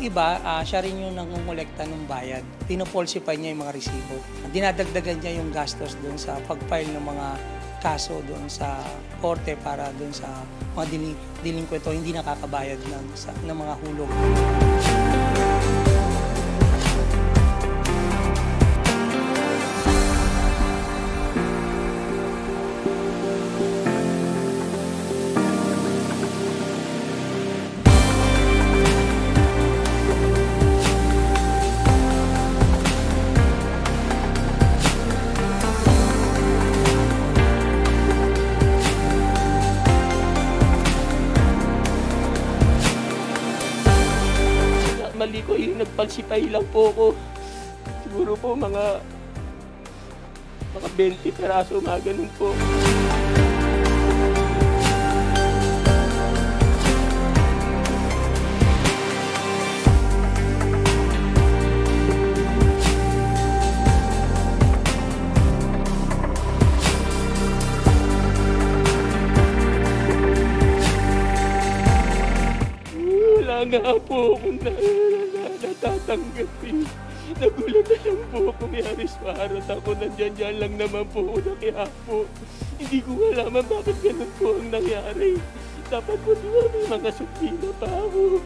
iba, siya rin yung nangongolekta ng bayad. Pinopolsify niya yung mga resibo. Dinadagdagan niya yung gastos doon sa pag-file ng mga kaso doon sa korte para doon sa mga delinkwento hindi nakakabayad ng mga hulog. Mali ko yung nagpalsipay lang po ako. Siguro po mga 20 peraso, mga ganun po. Wala nga po akong natatanggap eh. Nagulat na lang po ako, Miaris Parot. Ako nandyan lang naman po ako nakihapo. Hindi ko malaman bakit ganun po ang nangyari. Dapat po diba may mga subpina pa ako.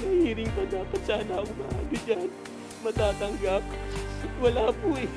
Nahiring pa dapat sana ako maaga dyan. Matatanggap. Wala po eh.